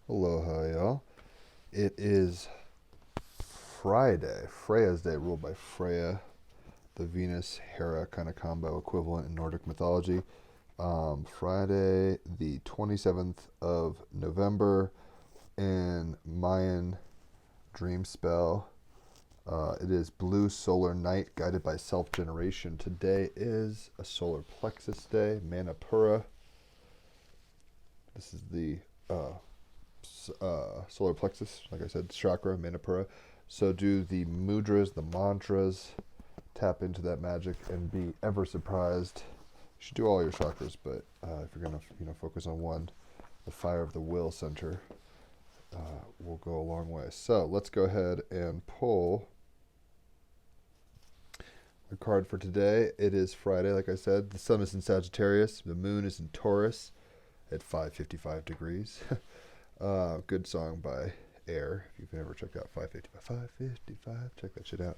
Aloha, y'all. It is Friday, Freya's Day, ruled by Freya, the Venus Hera kind of combo equivalent in Nordic mythology. Friday, the 27th of November, in Mayan dream spell. It is Blue Solar Night, guided by self generation. Today is a solar plexus day, Manipura. This is the solar plexus, like I said, chakra, Manipura. So do the mudras, the mantras, tap into that magic, and be ever surprised. You should do all your chakras, but if you're gonna, focus on one, the fire of the will center will go a long way. So let's go ahead and pull a card for today. It is Friday, like I said. The sun is in Sagittarius. The moon is in Taurus at 5:55 degrees. Good song by Air. If you've never checked out 555, 555, check that shit out.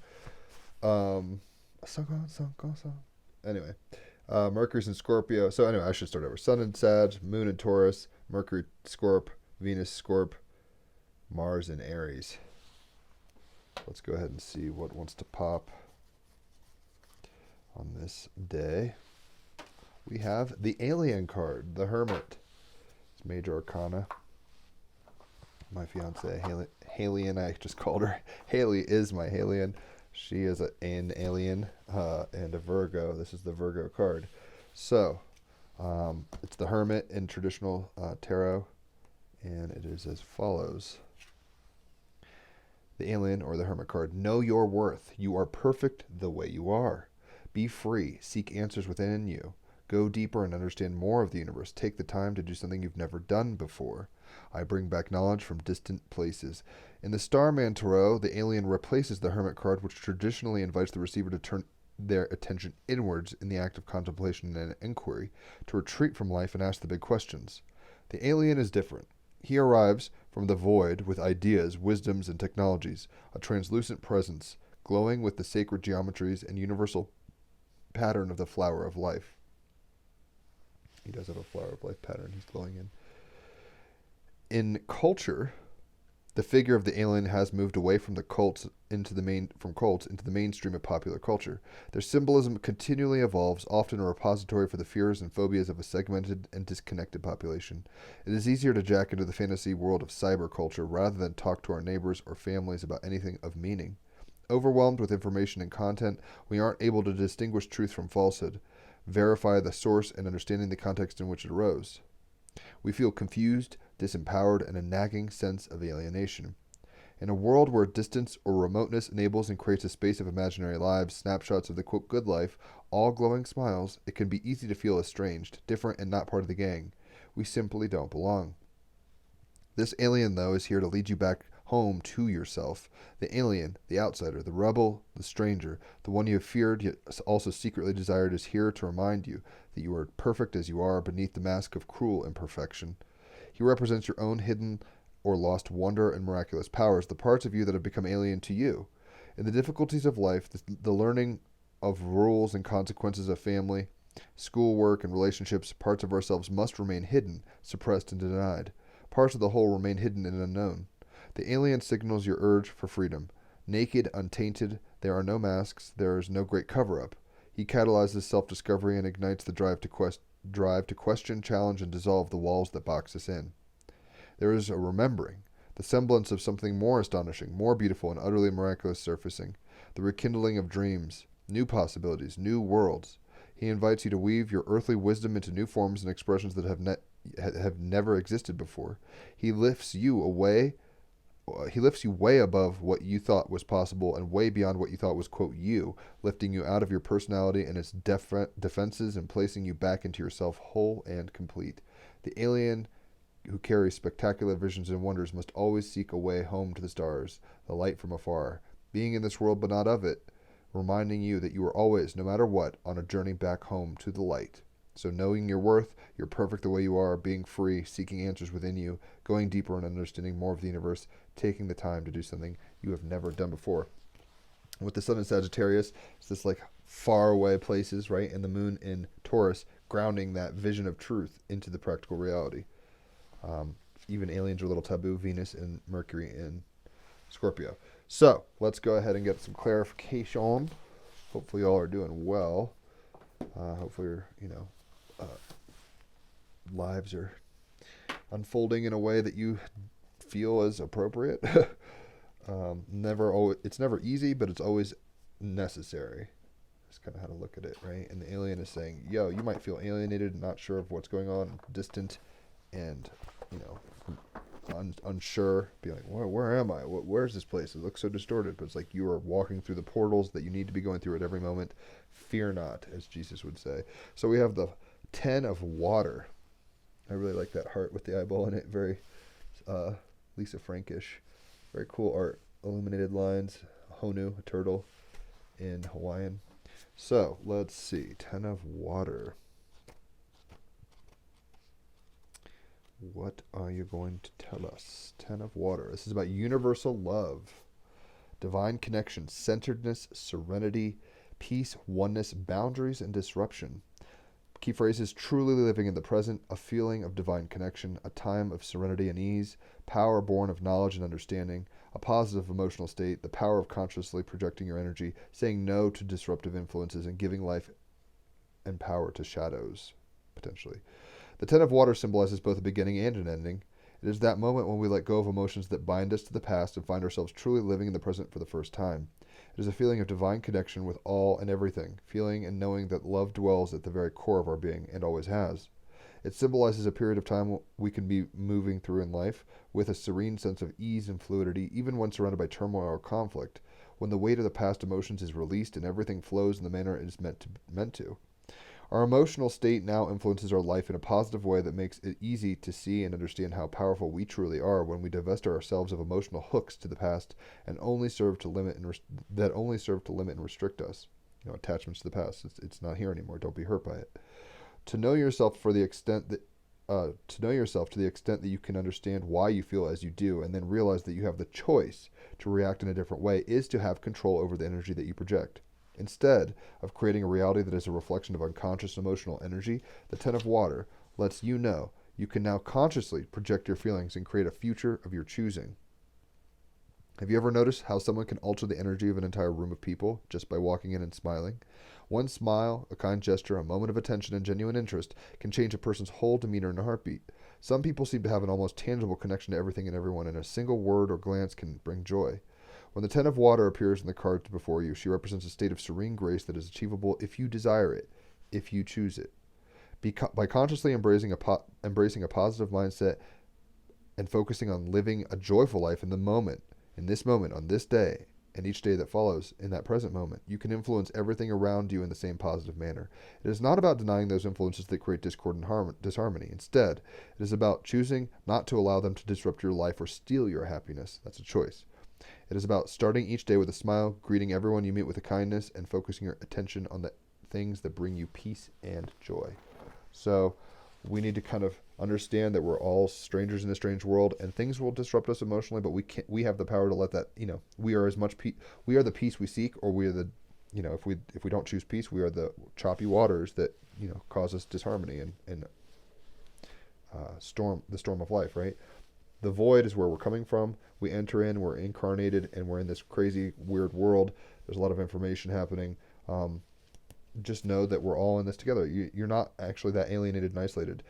A song. Anyway, Mercury's in Scorpio. So anyway, I should start over. Sun in Sag, Moon in Taurus, Mercury Scorp, Venus Scorp, Mars in Aries. Let's go ahead and see what wants to pop on this day. We have the Alien card, the Hermit. It's Major Arcana. My fiance, Halian, I just called her. Haley is my Halian. She is an alien and a Virgo. This is the Virgo card. So, it's the Hermit in traditional tarot, and it is as follows. The Alien or the Hermit card. Know your worth. You are perfect the way you are. Be free. Seek answers within you. Go deeper and understand more of the universe. Take the time to do something you've never done before. I bring back knowledge from distant places. In the Starman Tarot, the Alien replaces the Hermit card, which traditionally invites the receiver to turn their attention inwards in the act of contemplation and inquiry, to retreat from life and ask the big questions. The Alien is different. He arrives from the void with ideas, wisdoms, and technologies, a translucent presence, glowing with the sacred geometries and universal pattern of the flower of life. He does have a flower of life pattern he's glowing in. In culture, the figure of the alien has moved away from the cults into the mainstream of popular culture. Their symbolism continually evolves, often a repository for the fears and phobias of a segmented and disconnected population. It is easier to jack into the fantasy world of cyber culture rather than talk to our neighbors or families about anything of meaning. Overwhelmed with information and content, we aren't able to distinguish truth from falsehood, verify the source, and understanding the context in which it arose. We feel confused, disempowered, and a nagging sense of alienation. In a world where distance or remoteness enables and creates a space of imaginary lives, snapshots of the quote good life, all glowing smiles, it can be easy to feel estranged, different, and not part of the gang. We simply don't belong. This alien, though, is here to lead you back home to yourself. The alien, the outsider, the rebel, the stranger, the one you have feared yet also secretly desired, is here to remind you that you are perfect as you are beneath the mask of cruel imperfection. He represents your own hidden or lost wonder and miraculous powers, the parts of you that have become alien to you. In the difficulties of life, the learning of rules and consequences of family, schoolwork, and relationships, parts of ourselves must remain hidden, suppressed, and denied. Parts of the whole remain hidden and unknown. The alien signals your urge for freedom. Naked, untainted, there are no masks, there is no great cover-up. He catalyzes self-discovery and ignites the drive to question, challenge, and dissolve the walls that box us in. There is a remembering, the semblance of something more astonishing, more beautiful, and utterly miraculous surfacing, the rekindling of dreams, new possibilities, new worlds. He invites you to weave your earthly wisdom into new forms and expressions that have never existed before. He lifts you way above what you thought was possible and way beyond what you thought was, quote, you, lifting you out of your personality and its defenses and placing you back into yourself whole and complete. The alien who carries spectacular visions and wonders must always seek a way home to the stars, the light from afar, being in this world but not of it, reminding you that you are always, no matter what, on a journey back home to the light. So knowing your worth, you're perfect the way you are, being free, seeking answers within you, going deeper and understanding more of the universe, taking the time to do something you have never done before. With the sun in Sagittarius, it's this like far away places, right? And the moon in Taurus, grounding that vision of truth into the practical reality. even aliens are a little taboo. Venus and Mercury in Scorpio. So let's go ahead and get some clarification. Hopefully, y'all are doing well. Hopefully, uh, lives are unfolding in a way that you feel is appropriate. It's never easy, but it's always necessary. That's kind of how to look at it, right? And the alien is saying, yo, you might feel alienated and not sure of what's going on, distant, and, unsure. Be like, where am I? Where's this place? It looks so distorted. But it's like you are walking through the portals that you need to be going through at every moment. Fear not, as Jesus would say. So we have the 10 of water. I really like that heart with the eyeball in it. Very Lisa Frankish. Very cool art. Illuminated lines. Honu, a turtle in Hawaiian. So let's see. 10 of water. What are you going to tell us? 10 of water. This is about universal love, divine connection, centeredness, serenity, peace, oneness, boundaries, and disruption. Key phrases: truly living in the present, a feeling of divine connection, a time of serenity and ease, power born of knowledge and understanding, a positive emotional state, the power of consciously projecting your energy, saying no to disruptive influences, and giving life and power to shadows, potentially. The 10 of water symbolizes both a beginning and an ending. It is that moment when we let go of emotions that bind us to the past and find ourselves truly living in the present for the first time. It is a feeling of divine connection with all and everything, feeling and knowing that love dwells at the very core of our being and always has. It symbolizes a period of time we can be moving through in life with a serene sense of ease and fluidity, even when surrounded by turmoil or conflict, when the weight of the past emotions is released and everything flows in the manner it is meant to. Our emotional state now influences our life in a positive way that makes it easy to see and understand how powerful we truly are when we divest ourselves of emotional hooks to the past and only serve to limit and restrict us. Attachments to the past. It's not here anymore. Don't be hurt by it. To know yourself to the extent that you can understand why you feel as you do, and then realize that you have the choice to react in a different way, is to have control over the energy that you project. Instead of creating a reality that is a reflection of unconscious emotional energy, the 10 of water lets you know you can now consciously project your feelings and create a future of your choosing. Have you ever noticed how someone can alter the energy of an entire room of people just by walking in and smiling? One smile, a kind gesture, a moment of attention and genuine interest can change a person's whole demeanor in a heartbeat. Some people seem to have an almost tangible connection to everything and everyone, and a single word or glance can bring joy. When the 10 of water appears in the cards before you, she represents a state of serene grace that is achievable if you desire it, if you choose it. By consciously embracing a positive mindset and focusing on living a joyful life in this moment, on this day, and each day that follows in that present moment, you can influence everything around you in the same positive manner. It is not about denying those influences that create discord and disharmony. Instead, it is about choosing not to allow them to disrupt your life or steal your happiness. That's a choice. It is about starting each day with a smile, greeting everyone you meet with a kindness, and focusing your attention on the things that bring you peace and joy. So we need to kind of understand that we're all strangers in a strange world, and things will disrupt us emotionally, but we have the power to let that, we are as much we are the peace we seek, or we are the, if we don't choose peace, we are the choppy waters that, cause us disharmony and the storm of life, right? The void is where we're coming from. We enter in, we're incarnated, and we're in this crazy, weird world. There's a lot of information happening. Just know that we're all in this together. You're not actually that alienated and isolated.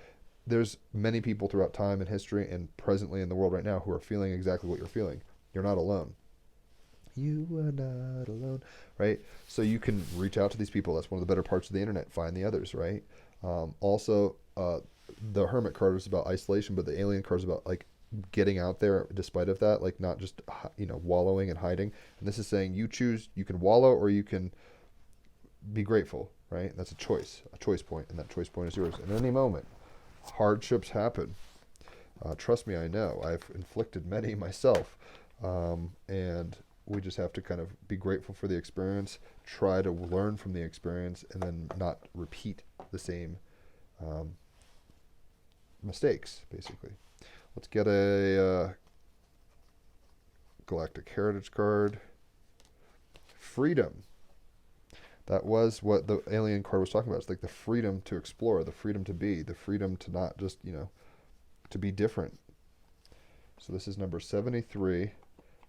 There's many people throughout time and history and presently in the world right now who are feeling exactly what you're feeling. You're not alone. You are not alone, right? So you can reach out to these people. That's one of the better parts of the internet. Find the others, right? Also, the Hermit card is about isolation, but the Alien card is about getting out there despite of that, not just wallowing and hiding. And this is saying you choose. You can wallow or you can be grateful, right? That's a choice point, and that choice point is yours. In any moment, hardships happen. Trust me, I know. I've inflicted many myself, and we just have to kind of be grateful for the experience, try to learn from the experience, and then not repeat the same mistakes, basically. Let's get a Galactic Heritage card. Freedom. That was what the Alien card was talking about. It's like the freedom to explore, the freedom to be, the freedom to not just, to be different. So this is number 73,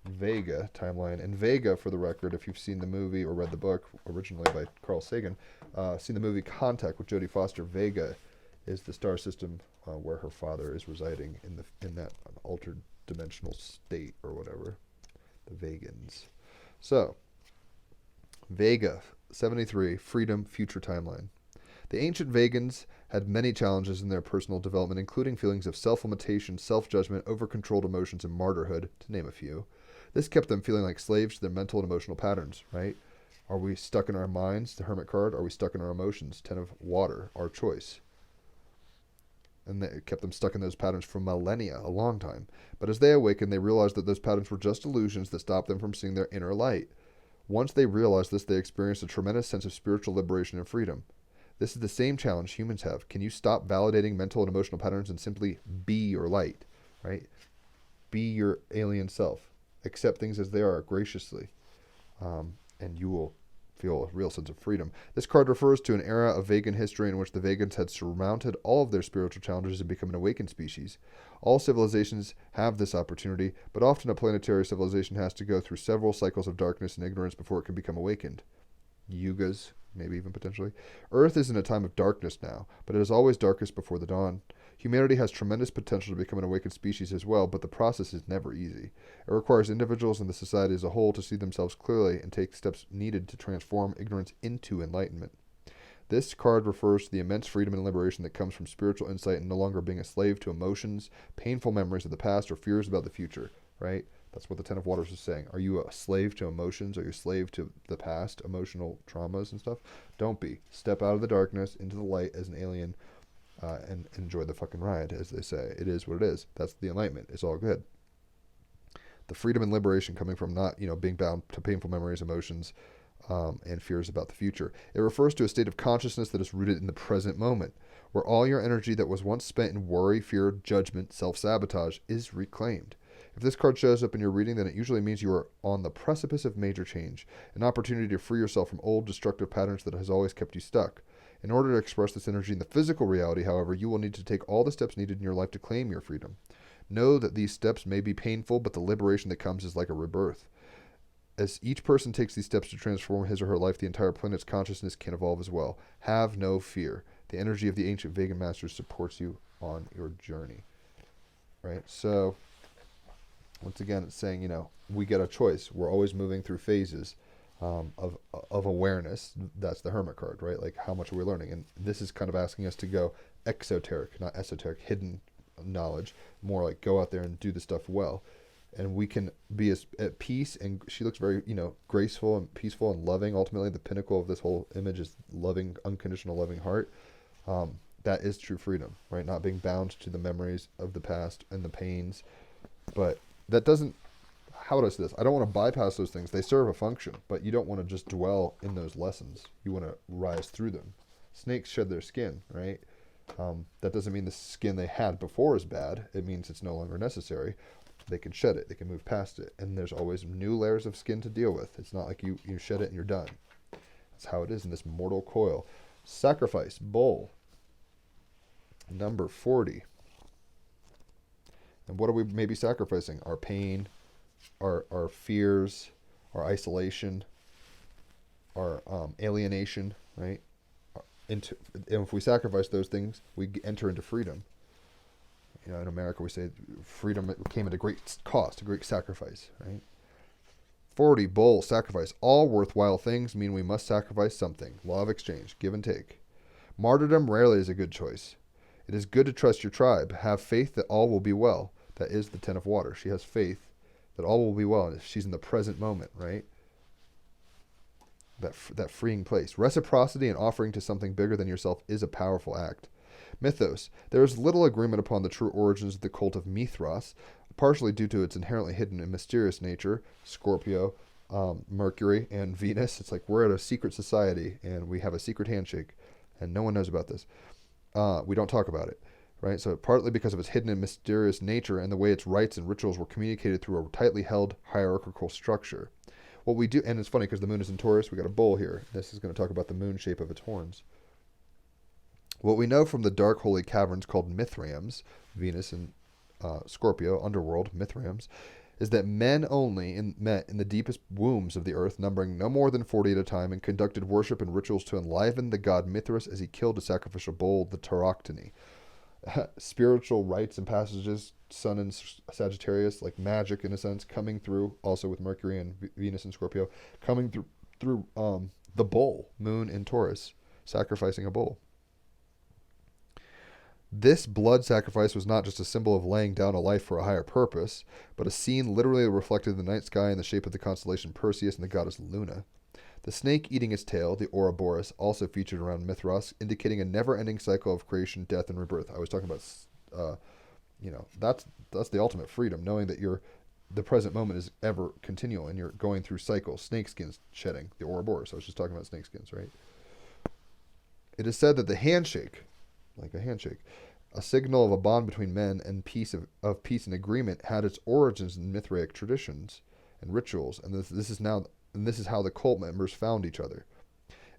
Vega timeline. And Vega, for the record, if you've seen the movie or read the book originally by Carl Sagan, seen the movie Contact with Jodie Foster, Vega is the star system where her father is residing in that altered dimensional state or whatever, the Vegans. So, Vega 73, Freedom Future Timeline. The ancient Vegans had many challenges in their personal development, including feelings of self-limitation, self-judgment, over-controlled emotions, and martyrhood, to name a few. This kept them feeling like slaves to their mental and emotional patterns, right? Are we stuck in our minds, the Hermit card? Are we stuck in our emotions, Ten of Water, our choice? And it kept them stuck in those patterns for millennia, a long time. But as they awakened, they realized that those patterns were just illusions that stopped them from seeing their inner light. Once they realized this, they experienced a tremendous sense of spiritual liberation and freedom. This is the same challenge humans have. Can you stop validating mental and emotional patterns and simply be your light, right? Be your alien self. Accept things as they are graciously, and you will feel a real sense of freedom. This card refers to an era of Vegan history in which the Vegans had surmounted all of their spiritual challenges and become an awakened species. All civilizations have this opportunity, but often a planetary civilization has to go through several cycles of darkness and ignorance before it can become awakened. Yugas, maybe even potentially. Earth is in a time of darkness now, but it is always darkest before the dawn. Humanity has tremendous potential to become an awakened species as well, but the process is never easy. It requires individuals and the society as a whole to see themselves clearly and take steps needed to transform ignorance into enlightenment. This card refers to the immense freedom and liberation that comes from spiritual insight and no longer being a slave to emotions, painful memories of the past, or fears about the future, right? That's what the Ten of Waters is saying. Are you a slave to emotions? Are you a slave to the past, emotional traumas and stuff? Don't be. Step out of the darkness into the light as an alien and enjoy the fucking ride, as they say. It is what it is. That's the enlightenment. It's all good. The freedom and liberation coming from not, being bound to painful memories, emotions, and fears about the future. It refers to a state of consciousness that is rooted in the present moment, where all your energy that was once spent in worry, fear, judgment, self-sabotage is reclaimed. If this card shows up in your reading, then it usually means you are on the precipice of major change, an opportunity to free yourself from old destructive patterns that has always kept you stuck. In order to express this energy in the physical reality, however, you will need to take all the steps needed in your life to claim your freedom. Know that these steps may be painful, but the liberation that comes is like a rebirth. As each person takes these steps to transform his or her life, the entire planet's consciousness can evolve as well. Have no fear. The energy of the ancient Vegan masters supports you on your journey. Right? So, once again, it's saying, we get a choice. We're always moving through phases of awareness. That's the Hermit card, right? Like, how much are we learning? And this is kind of asking us to go exoteric, not esoteric, hidden knowledge. More like go out there and do the stuff well. And we can be at peace. And she looks very, graceful and peaceful and loving. Ultimately, the pinnacle of this whole image is loving, unconditional loving heart. That is true freedom, right? Not being bound to the memories of the past and the pains. But that doesn't, how would I say this? I don't want to bypass those things. They serve a function, but you don't want to just dwell in those lessons. You want to rise through them. Snakes shed their skin, right? That doesn't mean the skin they had before is bad. It means it's no longer necessary. They can shed it. They can move past it. And there's always new layers of skin to deal with. It's not like you shed it and you're done. That's how it is in this mortal coil. Sacrifice, bull. Number 40. And what are we maybe sacrificing? Our pain, our fears, our isolation, our alienation, right? And if we sacrifice those things, we enter into freedom. In America, we say freedom came at a great cost, a great sacrifice, right? 40, bull, sacrifice. All worthwhile things mean we must sacrifice something. Law of exchange, give and take. Martyrdom rarely is a good choice. It is good to trust your tribe. Have faith that all will be well. That is the Ten of Water. She has faith that all will be well. And she's in the present moment, right? That freeing place. Reciprocity and offering to something bigger than yourself is a powerful act. Mythos. There is little agreement upon the true origins of the cult of Mithras, partially due to its inherently hidden and mysterious nature. Scorpio, Mercury, and Venus. It's like we're at a secret society and we have a secret handshake and no one knows about this. We don't talk about it, right? So partly because of its hidden and mysterious nature and the way its rites and rituals were communicated through a tightly held hierarchical structure. What we do, and it's funny because the moon is in Taurus, we got a bull here. This is going to talk about the moon shape of its horns. What we know from the dark holy caverns called mithrams, Venus and Scorpio, underworld, Mithrams, is that men only met in the deepest wombs of the earth, numbering no more than 40 at a time, and conducted worship and rituals to enliven the god Mithras as he killed a sacrificial bull, the Tauroctony. Spiritual rites and passages, Sun and Sagittarius, like magic in a sense, coming through, also with Mercury and Venus and Scorpio, coming through the bull, Moon in Taurus, sacrificing a bull. This blood sacrifice was not just a symbol of laying down a life for a higher purpose, but a scene literally reflected in the night sky in the shape of the constellation Perseus and the goddess Luna. The snake eating its tail, the Ouroboros, also featured around Mithras, indicating a never-ending cycle of creation, death, and rebirth. I was talking about, that's the ultimate freedom, knowing that the present moment is ever continual, and you're going through cycles. Snakeskins shedding, the Ouroboros. I was just talking about snakeskins, right? It is said that the handshake, like a handshake, a signal of a bond between men and peace of peace and agreement, had its origins in Mithraic traditions and rituals, and this is how the cult members found each other.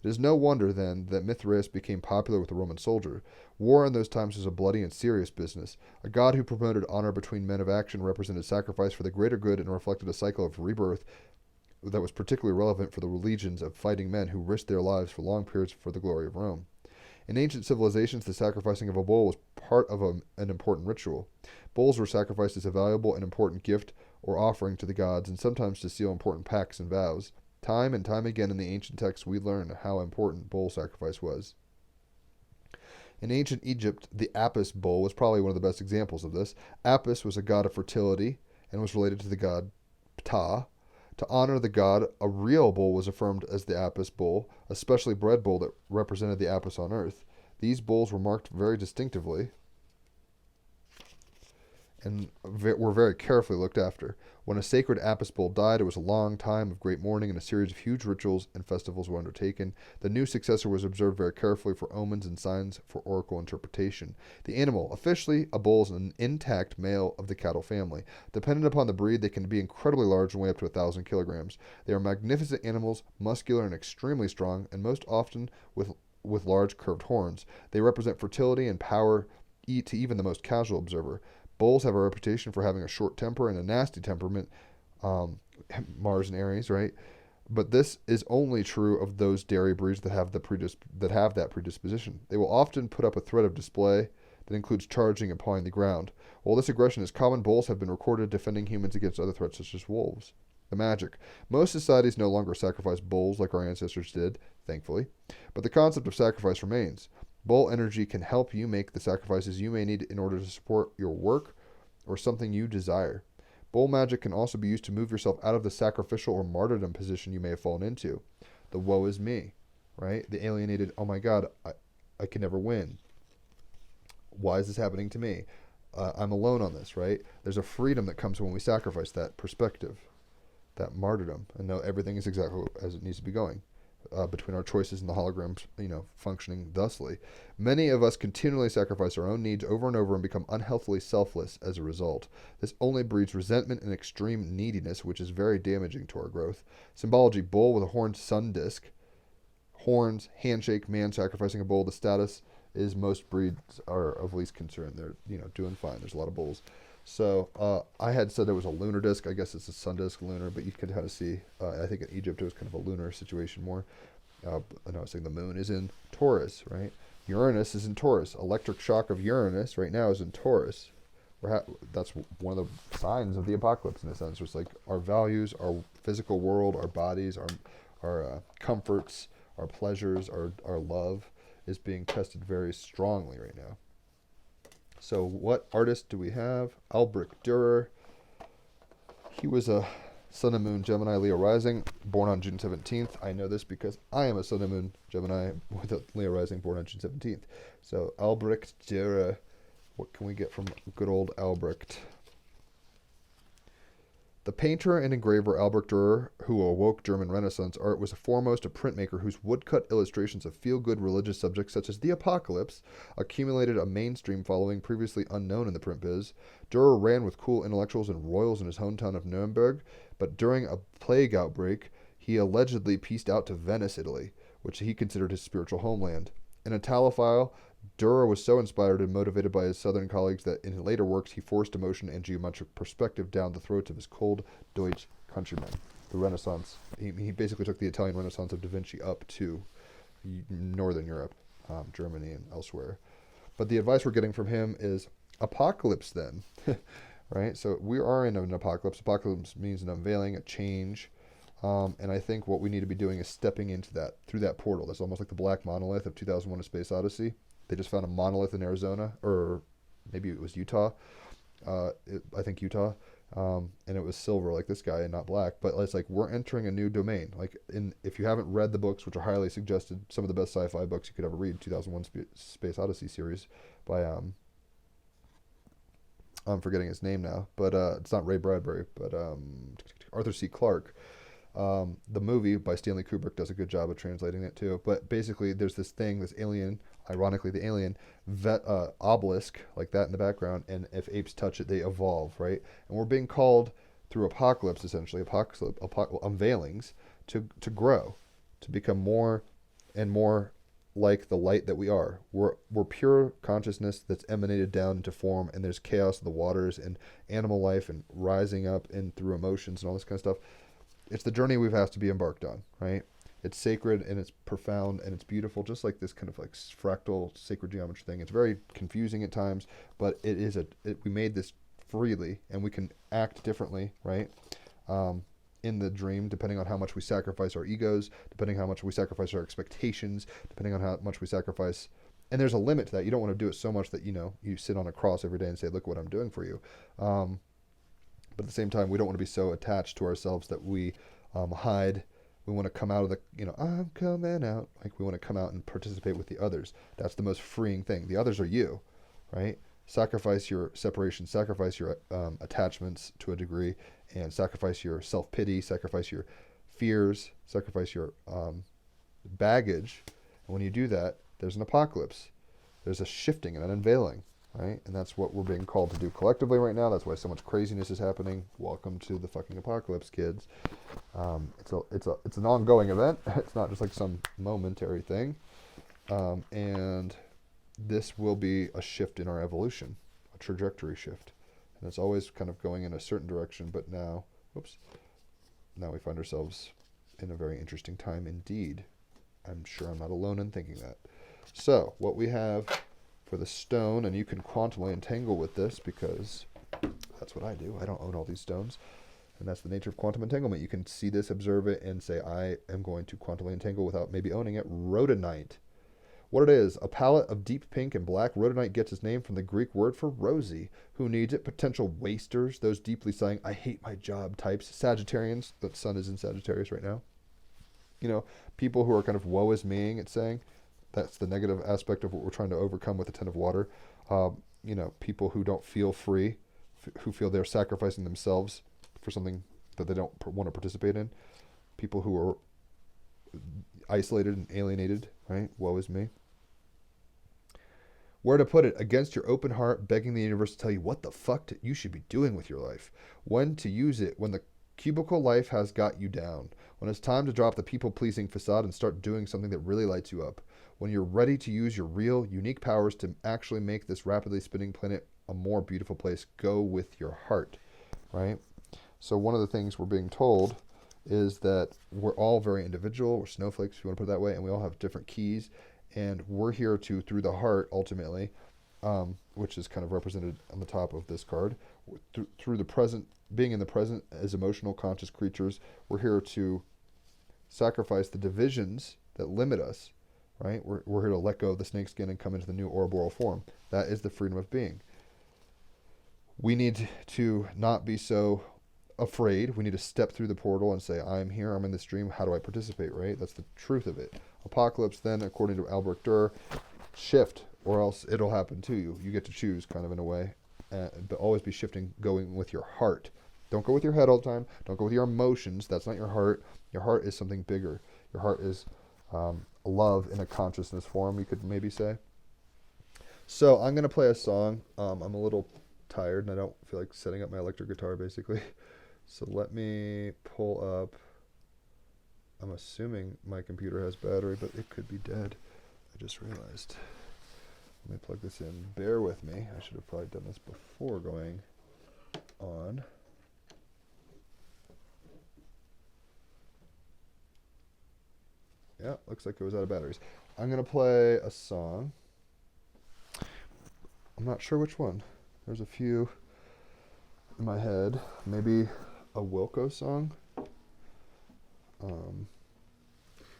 It is no wonder, then, that Mithras became popular with the Roman soldier. War in those times was a bloody and serious business. A god who promoted honor between men of action represented sacrifice for the greater good and reflected a cycle of rebirth that was particularly relevant for the legions of fighting men who risked their lives for long periods for the glory of Rome. In ancient civilizations, the sacrificing of a bull was part of an important ritual. Bulls were sacrificed as a valuable and important gift or offering to the gods, and sometimes to seal important pacts and vows. Time and time again in the ancient texts, we learn how important bull sacrifice was. In ancient Egypt, the Apis bull was probably one of the best examples of this. Apis was a god of fertility and was related to the god Ptah. To honor the god, a real bull was affirmed as the Apis bull, a specially bred bull that represented the Apis on earth. These bulls were marked very distinctively and were very carefully looked after. When a sacred Apis bull died, it was a long time of great mourning, and a series of huge rituals and festivals were undertaken. The new successor was observed very carefully for omens and signs for oracle interpretation. The animal, officially a bull, is an intact male of the cattle family. Dependent upon the breed, they can be incredibly large and weigh up to 1,000 kilograms. They are magnificent animals, muscular and extremely strong, and most often with large curved horns. They represent fertility and power to even the most casual observer. Bulls have a reputation for having a short temper and a nasty temperament, Mars and Aries, right? But this is only true of those dairy breeds that have that predisposition. They will often put up a threat of display that includes charging and pawing the ground. While this aggression is common, bulls have been recorded defending humans against other threats such as wolves. The magic. Most societies no longer sacrifice bulls like our ancestors did, thankfully, but the concept of sacrifice remains. Bull energy can help you make the sacrifices you may need in order to support your work or something you desire. Bull magic can also be used to move yourself out of the sacrificial or martyrdom position you may have fallen into. The woe is me, right? The alienated, oh my God, I can never win. Why is this happening to me? I'm alone on this, right? There's a freedom that comes when we sacrifice that perspective, that martyrdom, and know everything is exactly as it needs to be going. Between our choices and the holograms, functioning thusly. Many of us continually sacrifice our own needs over and over and become unhealthily selfless as a result. This only breeds resentment and extreme neediness, which is very damaging to our growth. Symbology: bull with a horned sun disk. Horns, handshake, man sacrificing a bull. The status is most breeds are of least concern. They're, doing fine. There's a lot of bulls. So I had said it was a lunar disk. I guess it's a sun disk, lunar, but you can kind of see. I think in Egypt it was kind of a lunar situation more. I was saying the moon is in Taurus, right? Uranus is in Taurus. Electric shock of Uranus right now is in Taurus. That's one of the signs of the apocalypse in a sense. It's like our values, our physical world, our bodies, our comforts, our pleasures, our love is being tested very strongly right now. So what artist do we have? Albrecht Dürer. He was a Sun and Moon Gemini Leo rising, born on June 17th. I know this because I am a Sun and Moon Gemini with a Leo rising, born on June 17th. So Albrecht Dürer. What can we get from good old Albrecht? The painter and engraver Albrecht Dürer, who awoke German Renaissance art, was foremost a printmaker whose woodcut illustrations of feel-good religious subjects such as the apocalypse accumulated a mainstream following previously unknown in the print biz. Dürer ran with cool intellectuals and royals in his hometown of Nuremberg, but during a plague outbreak, he allegedly pieced out to Venice, Italy, which he considered his spiritual homeland. An Italophile, Dürer was so inspired and motivated by his southern colleagues that in his later works he forced emotion and geometric perspective down the throats of his cold Deutsch countrymen. The Renaissance, he basically took the Italian Renaissance of Da Vinci up to Northern Europe, Germany, and elsewhere. But the advice we're getting from him is apocalypse then, right? So we are in an apocalypse. Apocalypse means an unveiling, a change. And I think what we need to be doing is stepping into that, through that portal. That's almost like the black monolith of 2001: A Space Odyssey. They just found a monolith in Arizona, or maybe it was Utah. I think Utah. And it was silver like this guy and not black. But it's like we're entering a new domain. Like if you haven't read the books, which are highly suggested, some of the best sci-fi books you could ever read, 2001: Space Odyssey series by I'm forgetting his name now, but it's not Ray Bradbury, but Arthur C. Clarke. The movie by Stanley Kubrick does a good job of translating it too. But basically, there's this thing, this alien, ironically the alien, obelisk, like that in the background, and if apes touch it, they evolve, right? And we're being called through apocalypse, essentially, unveilings, to grow, to become more and more like the light that we are. We're pure consciousness that's emanated down into form, and there's chaos in the waters and animal life and rising up and through emotions and all this kind of stuff. It's the journey we've have to be embarked on, right? It's sacred and it's profound and it's beautiful, just like this kind of like fractal sacred geometry thing. It's very confusing at times, but we made this freely and we can act differently, right? In the dream, depending on how much we sacrifice our egos, depending on how much we sacrifice our expectations, depending on how much we sacrifice. And there's a limit to that. You don't want to do it so much that, you sit on a cross every day and say, look what I'm doing for you. But at the same time, we don't want to be so attached to ourselves that we hide. We want to come out of I'm coming out. Like we want to come out and participate with the others. That's the most freeing thing. The others are you, right? Sacrifice your separation, sacrifice your attachments to a degree, and sacrifice your self-pity, sacrifice your fears, sacrifice your baggage. And when you do that, there's an apocalypse. There's a shifting and an unveiling, right? And that's what we're being called to do collectively right now. That's why so much craziness is happening. Welcome to the fucking apocalypse, kids. It's an ongoing event. It's not just like some momentary thing. And this will be a shift in our evolution, a trajectory shift. And it's always kind of going in a certain direction, but now we find ourselves in a very interesting time indeed. I'm sure I'm not alone in thinking that. So what we have for the stone, and you can quantumly entangle with this because that's what I do. I don't own all these stones. And that's the nature of quantum entanglement. You can see this, observe it, and say, I am going to quantumly entangle without maybe owning it. Rhodonite. What it is, a palette of deep pink and black. Rhodonite gets its name from the Greek word for rosy. Who needs it? Potential wasters, those deeply sighing, I hate my job types. Sagittarians, the sun is in Sagittarius right now. People who are kind of woe is meing, it's saying. That's the negative aspect of what we're trying to overcome with the Ten of Water. People who don't feel free, who feel they're sacrificing themselves for something that they don't want to participate in. People who are isolated and alienated, right? Woe is me. Where to put it? Against your open heart, begging the universe to tell you what the fuck you should be doing with your life. When to use it, when the cubicle life has got you down. When it's time to drop the people-pleasing facade and start doing something that really lights you up. When you're ready to use your real, unique powers to actually make this rapidly spinning planet a more beautiful place. Go with your heart, right? So one of the things we're being told is that we're all very individual. We're snowflakes, if you want to put it that way, and we all have different keys. And we're here to, through the heart, ultimately, which is kind of represented on the top of this card, through the present, being in the present as emotional, conscious creatures, we're here to sacrifice the divisions that limit us, right? We're here to let go of the snakeskin and come into the new Ouroboros form. That is the freedom of being. We need to not be so afraid. We need to step through the portal and say, I'm here, I'm in this dream, how do I participate, right? That's the truth of it. Apocalypse then, according to Albert Durr, shift, or else it'll happen to you. You get to choose, kind of in a way. But always be shifting, going with your heart. Don't go with your head all the time. Don't go with your emotions. That's not your heart. Your heart is something bigger. Your heart is love in a consciousness form, you could maybe say. So I'm going to play a song. I'm a little tired, and I don't feel like setting up my electric guitar, basically. So let me pull up. I'm assuming my computer has battery, but it could be dead. I just realized. Let me plug this in. Bear with me. I should have probably done this before going on. Yeah, looks like it was out of batteries. I'm going to play a song. I'm not sure which one. There's a few in my head. Maybe a Wilco song.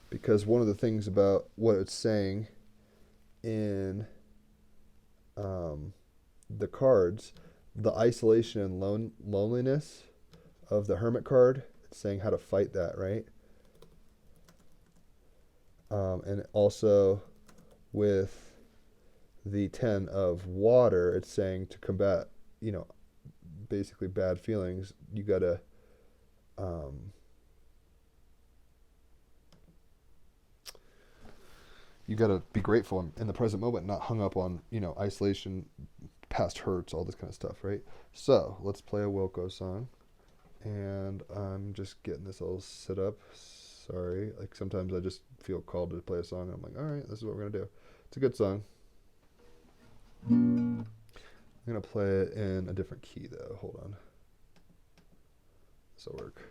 Because one of the things about what it's saying in the cards, the isolation and loneliness of the Hermit card, it's saying how to fight that, right? And also with the 10 of water, it's saying to combat, basically bad feelings, you gotta be grateful in the present moment, not hung up on, isolation, past hurts, all this kind of stuff, right? So let's play a Wilco song. And I'm just getting this all set up. Sorry. Like sometimes I just feel called to play a song and I'm like, all right, this is what we're going to do. It's a good song. I'm going to play it in a different key though. Hold on. This will work.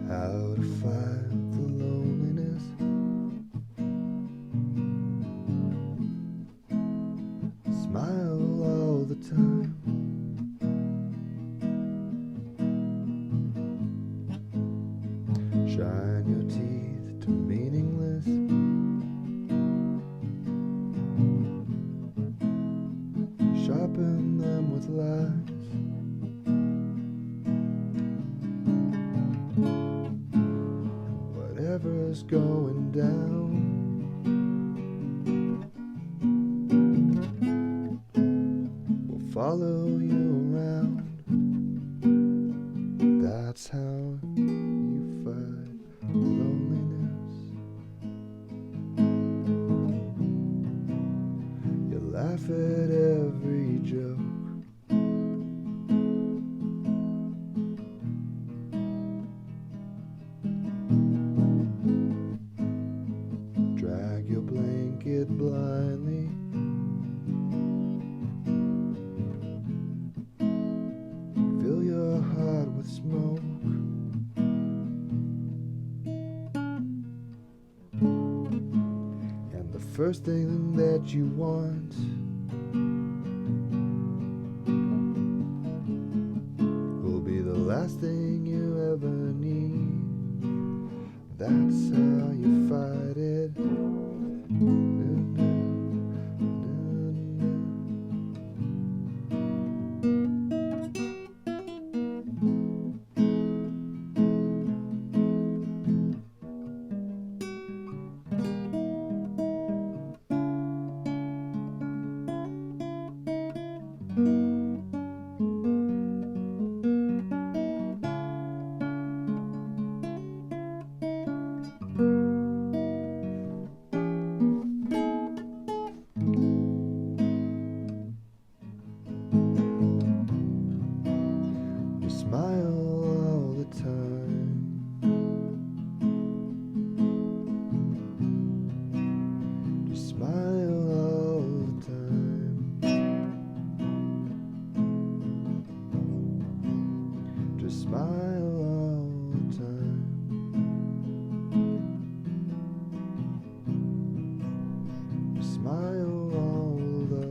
How to fight the loneliness, smile all the time, shine your teeth to meaningless, sharpen them with lies. Whatever's going down, will follow you around. That's how you fight loneliness. You laugh at every joke. Drag your blanket blindly. Fill your heart with smoke. And the first thing that you want will be the last thing you ever need. That's how you fight it. You smile all the time. Just smile all the time. Just smile all the time. Just smile all the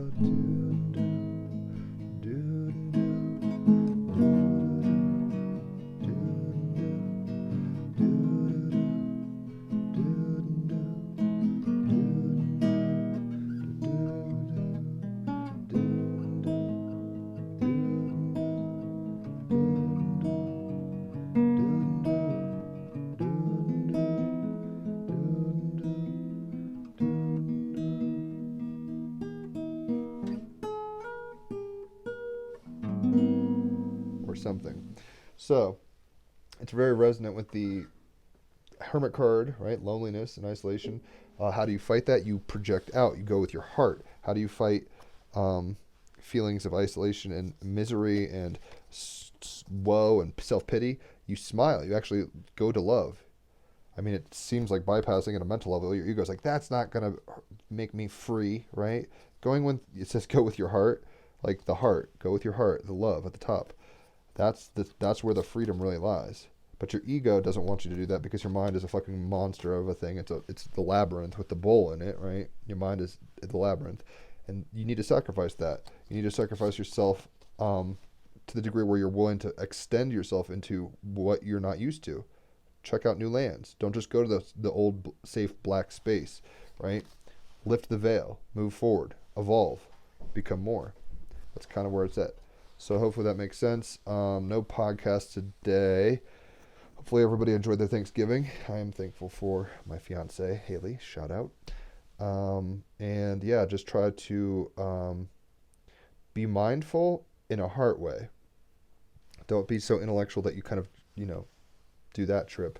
or something. So it's very resonant with the Hermit card, right? Loneliness and isolation. How do you fight that? You project out. You go with your heart. How do you fight um, feelings of isolation and misery and woe and self-pity? You smile. You actually go to love. I mean, it seems like bypassing at a mental level. Your ego's like, that's not going to make me free, right? Going when it says go with your heart, like the heart, go with your heart, the love at the top. That's where the freedom really lies. But your ego doesn't want you to do that because your mind is a fucking monster of a thing. It's the labyrinth with the bull in it, right? Your mind is the labyrinth, and you need to sacrifice that. You need to sacrifice yourself to the degree where you're willing to extend yourself into what you're not used to. Check out new lands. Don't just go to the old safe black space, right? Lift the veil, move forward, evolve, become more. That's kind of where it's at. So hopefully that makes sense. No podcast today. Hopefully everybody enjoyed their Thanksgiving. I am thankful for my fiance, Haley. Shout out. And yeah, just try to be mindful in a heart way. Don't be so intellectual that you kind of, do that trip.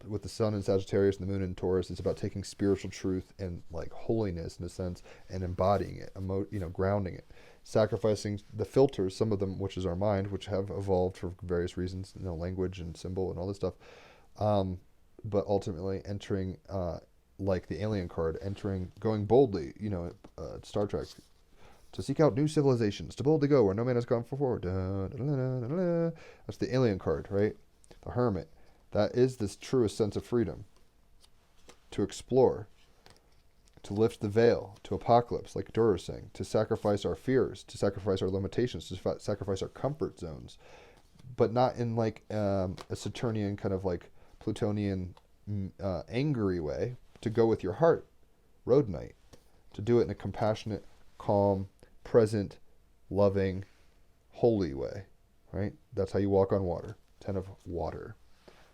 With the sun in Sagittarius and the moon in Taurus, it's about taking spiritual truth and like holiness in a sense and embodying it, grounding it, sacrificing the filters, some of them, which is our mind, which have evolved for various reasons, language and symbol and all this stuff. But ultimately entering, like the alien card, going boldly, Star Trek, to seek out new civilizations, to boldly go where no man has gone before. That's the alien card, right? The hermit. That is the truest sense of freedom. To explore, to lift the veil, to apocalypse, like Dura is saying, to sacrifice our fears, to sacrifice our limitations, to sacrifice our comfort zones, but not in like a Saturnian kind of like Plutonian angry way. To go with your heart, road knight, to do it in a compassionate, calm, present, loving, holy way, right? That's how you walk on water. 10 of water.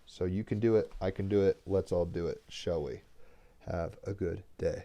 So you can do it. I can do it. Let's all do it. Shall we? Have a good day.